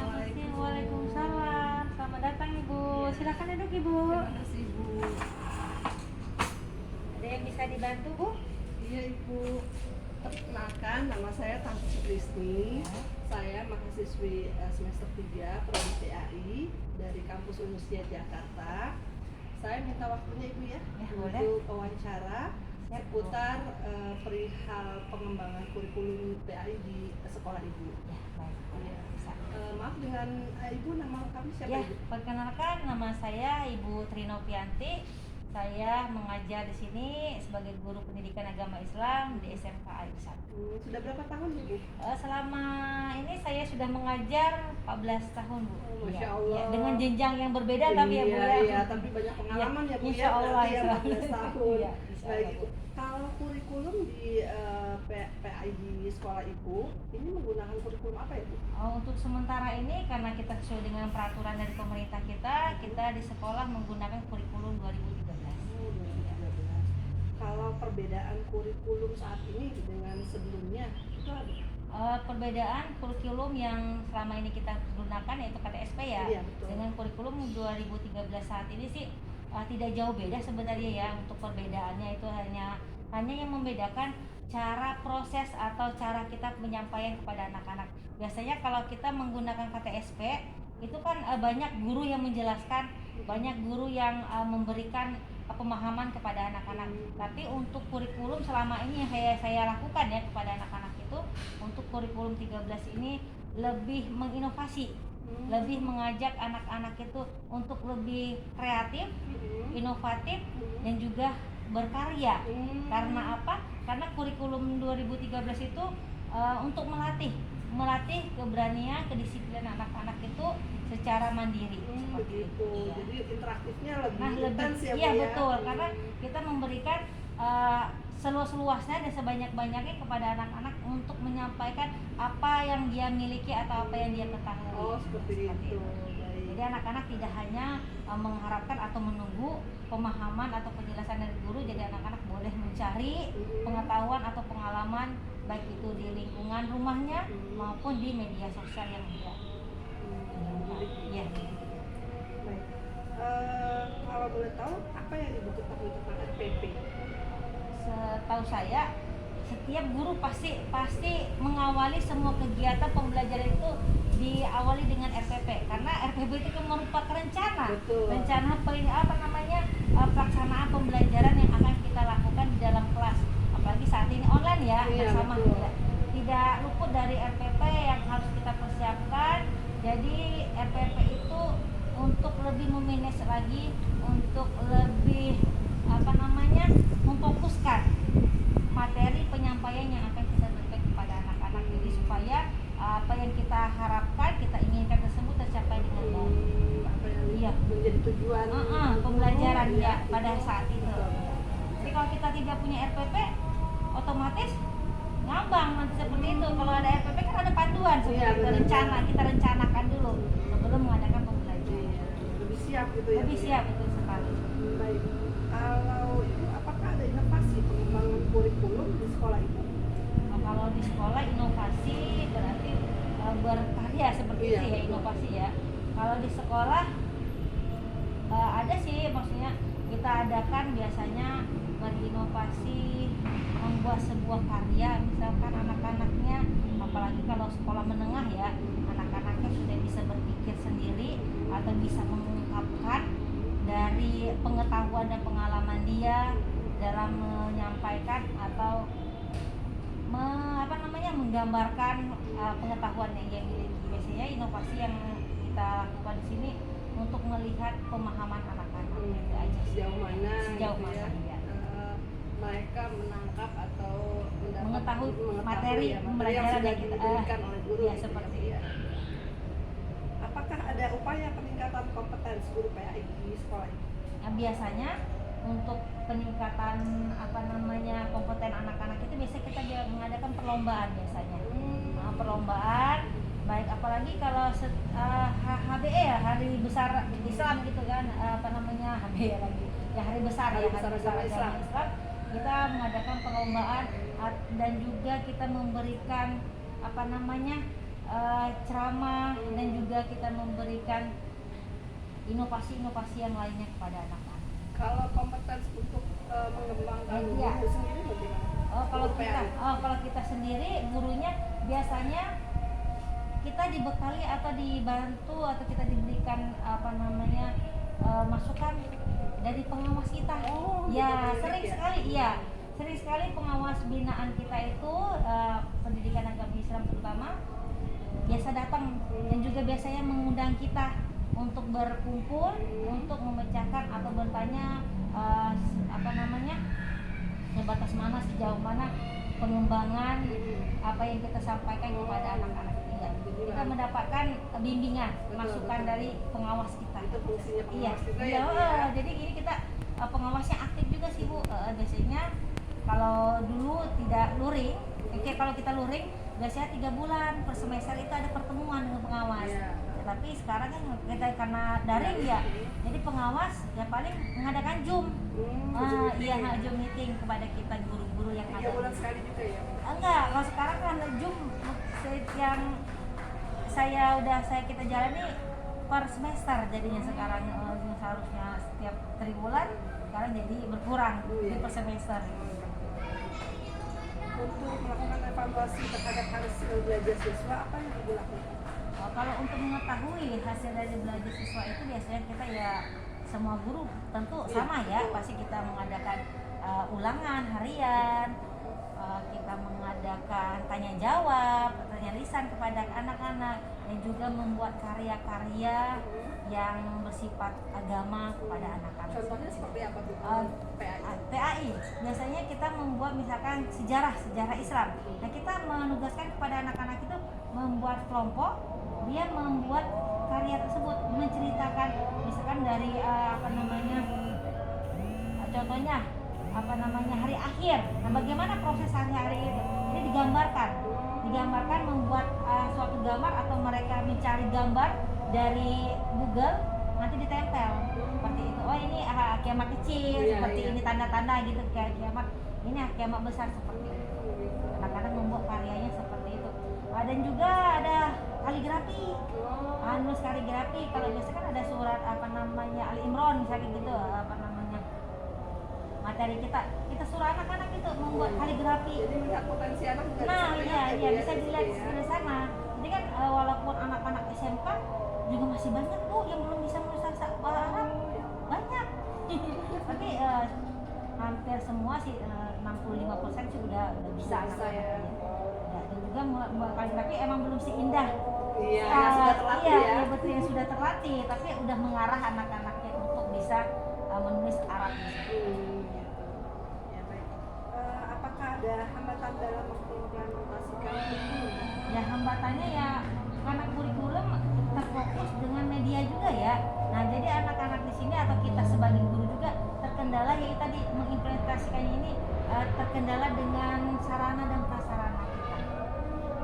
Assalamualaikum. Waalaikumsalam. Selamat datang Ibu. Iya. Silakan duduk Ibu. Terima kasih Ibu. Ada yang bisa dibantu Bu? Iya Ibu. Perkenalkan, nama saya Tangku Sutrisni. Saya mahasiswi semester 3 Prodi PAI dari kampus Universitas Jakarta. Saya minta waktunya Ibu ya, Ya, untuk boleh. wawancara Siap, Bu. seputar perihal pengembangan kurikulum PAI di sekolah Ibu. Ya, baik. Iya. Bisa. Maaf, dengan Ibu, nama kami siapa Ya, Ibu? perkenalkan nama saya Ibu Trinopianti. Saya mengajar di sini sebagai guru pendidikan agama Islam di SMK Aisyah. Sudah berapa tahun Ibu? Selama ini saya sudah mengajar 14 tahun Bu. Oh, Iya, Masya Allah. iya, dengan jenjang yang berbeda tapi ya Bu ya. Iya, tapi banyak pengalaman ya Bu Insya ya, Allah, berarti ya insya Allah. 14 tahun. Iya, insya Baik Allah, Ibu, kalau kurikulum di PAI di sekolah Ibu, ini menggunakan kurikulum apa ya Bu? Untuk sementara ini karena kita sesuai dengan peraturan dari pemerintah kita di sekolah menggunakan kurikulum 2013. Oh, 2013. Kalau perbedaan kurikulum saat ini dengan sebelumnya, itu ada? Perbedaan kurikulum yang selama ini kita gunakan yaitu KTSP ya, Iya, betul. dengan kurikulum 2013 saat ini sih tidak jauh beda sebenarnya ya. Untuk perbedaannya itu hanya yang membedakan cara proses atau cara kita menyampaikan kepada anak-anak. Biasanya kalau kita menggunakan KTSP itu kan banyak guru yang menjelaskan, banyak guru yang memberikan pemahaman kepada anak-anak. Tapi untuk kurikulum selama ini yang saya lakukan ya kepada anak-anak itu, untuk kurikulum 13 ini lebih menginovasi, lebih mengajak anak-anak itu untuk lebih kreatif, inovatif, dan juga berkarya. Karena apa? Karena kurikulum 2013 itu untuk melatih keberanian, kedisiplinan anak-anak itu secara mandiri. Seperti Begitu. itu. Iya. Jadi interaktifnya lebih Lebih intens ya Bu iya ya? betul, karena kita memberikan seluas-luasnya dan sebanyak-banyaknya kepada anak-anak untuk menyampaikan apa yang dia miliki atau apa yang dia ketahui. Oh, seperti itu. Baik. Jadi anak-anak tidak hanya mengharapkan atau menunggu pemahaman atau penjelasan dari guru, jadi anak-anak boleh mencari pengetahuan atau pengalaman baik itu di lingkungan rumahnya maupun di media sosial yang ada. Iya. Baik. Kalau boleh tahu, apa yang Ibu ketahui tentang RPP? Setahu saya setiap guru pasti mengawali semua kegiatan pembelajaran itu diawali dengan RPP, karena RPP itu kan merupakan rencana. Betul. Rencana pelaksanaan pembelajaran yang akan kita lakukan di dalam kelas, apalagi saat ini online ya. Iya, Bersama betul. tidak luput dari RPP yang harus kita persiapkan. Jadi RPP itu untuk lebih memanage lagi, untuk lebih memfokuskan materi penyampaian yang akan kita berikan kepada anak-anak, jadi supaya apa yang kita harapkan, kita inginkan tersebut tercapai dengan baik. Apa yang Iya. menjadi tujuan Pembelajaran guru, ya pada itu. saat itu. Betul. Jadi kalau kita tidak punya RPP, otomatis ngambang nanti seperti itu. Kalau ada RPP kan ada panduan seperti Iya, itu, benar. rencana, kita rencanakan dulu sebelum mengadakan pembelajaran. Iya, lebih siap gitu ya. Lebih Bu, siap, betul sekali. Baik. Kalau Ibu, apakah ada inovasi pengembangan kurikulum di sekolah Ibu? Kalau di sekolah inovasi berarti berkarya seperti Iya, itu ya, betul. inovasi ya. Kalau di sekolah ada sih, maksudnya kita adakan biasanya berinovasi, membuat sebuah karya, misalkan anak-anaknya, apalagi kalau sekolah menengah ya, anak-anaknya sudah bisa berpikir sendiri atau bisa mengungkapkan dari pengetahuan dan pengalaman dia dalam menyampaikan atau menggambarkan pengetahuan yang dia miliki. Biasanya inovasi yang kita lakukan di sini untuk melihat pemahaman anak-anak itu aja. Sejauh mana Sejauh gitu mana ya, ya. mereka menangkap atau Mengetahui materi yang pembelajaran sudah yang kita diberikan oleh guru ya, gitu seperti ya. Apakah ada upaya peningkatan kompetensi guru PAI di sekolah ini? Nah, biasanya untuk peningkatan kompeten anak-anak itu biasanya kita mengadakan perlombaan biasanya. Perlombaan baik, apalagi kalau HBE ya, hari besar Islam gitu kan, HBE lagi ya, hari besar Hari ya, besar hari besar agama agama Islam. Islam, kita mengadakan perlombaan dan juga kita memberikan ceramah dan juga juga kita memberikan inovasi-inovasi yang lainnya kepada anak-anak. Kalau kompetensi untuk mengembangkan Iya. guru sendiri bagaimana? Kalau kita sendiri gurunya biasanya kita dibekali atau dibantu atau kita diberikan masukan dari pengawas kita. Ya, sering sekali pengawas binaan kita itu pendidikan agama Islam terutama biasa datang dan juga biasanya mengundang kita untuk berkumpul, untuk memecahkan atau bertanya sebatas mana, sejauh mana pengembangan apa yang kita sampaikan kepada anak-anak kita. Kita mendapatkan bimbingan, masukan dari pengawas kita. Itu fungsinya pengawas juga Iya, ya, Bu, ya? jadi ini kita pengawasnya aktif juga sih Bu. Biasanya kalau dulu tidak luring, kalau kita luring biasanya 3 bulan per semester itu ada pertemuan dengan pengawas. Iya. Tapi sekarang kan kita karena daring ya, jadi pengawas ya paling mengadakan Zoom. Zoom meeting kepada kita guru-guru yang 3 ada. bulan sekali juga ya? Enggak, kalau sekarang kan Zoom yang kita jalani per semester jadinya sekarang seharusnya setiap 3 bulan sekarang jadi berkurang di per semester. Untuk melakukan evaluasi terhadap hasil belajar siswa, apa yang Ibu lakukan? Kalau untuk mengetahui hasil dari belajar siswa itu biasanya kita ya semua guru tentu sama ya, pasti kita mengadakan ulangan harian, kita mengadakan tanya jawab, tanya lisan kepada anak-anak dan juga membuat karya-karya yang bersifat agama kepada anak-anak. Contohnya seperti apa Bu? PAI biasanya kita membuat misalkan sejarah Islam. Nah, kita menugaskan kepada anak-anak itu membuat kelompok, dia membuat karya tersebut menceritakan misalkan dari contohnya hari akhir. Nah, bagaimana proses hari-hari itu? Ini digambarkan membuat suatu gambar atau mereka mencari gambar dari Google, nanti ditempel seperti itu. Oh, ini kiamat kecil, seperti ini tanda-tanda gitu kayak kiamat. Ini kiamat besar seperti itu. Kadang-kadang membuat karyanya seperti itu. Dan juga ada kaligrafi. Nulis kaligrafi. Kalau biasa kan ada surat Ali Imran misalnya gitu, materi kita suruh anak-anak itu membuat kaligrafi. Jadi melihat potensi anak juga bisa dilihat di sana. Jadi kan walaupun anak-anak SMK juga masih banyak Bu yang belum bisa menulis bahasa Arab. Banyak. Tapi hampir semua sih 65% sih udah bisa anak-anak ya. Dan juga kaligrafi emang belum seindah. Sudah terlatih Iya, betul, yang sudah terlatih, tapi udah mengarah anak-anaknya untuk bisa menulis Arab. Ya, baik. Apakah ada hambatan dalam mengimplementasikan kurikulum? Ya, hambatannya ya karena kurikulum terfokus dengan media juga ya. Nah, jadi anak-anak di sini atau kita sebagai guru juga terkendala yaitu tadi mengimplementasikannya ini terkendala dengan sarana dan prasarana kita.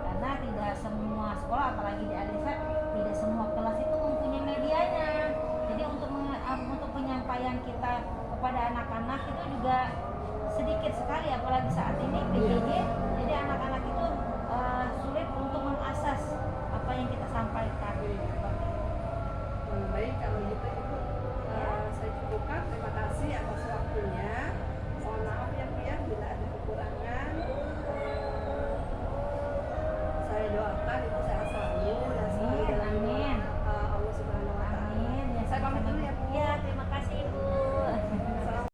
Karena tidak semua sekolah, apalagi di Alisa, tidak semua kelas itu mempunyai medianya. Jadi untuk penyampaian kita kepada anak-anak itu juga sedikit sekali, apalagi saat ini PJJ. Jadi anak-anak itu sulit untuk mengakses apa yang kita sampaikan. Baik, kalau gitu Ibu, saya cukupkan. Terima kasih atas waktunya. Mohon maaf ya Bu ya bila ada kekurangan. Saya doakan Ibu sehat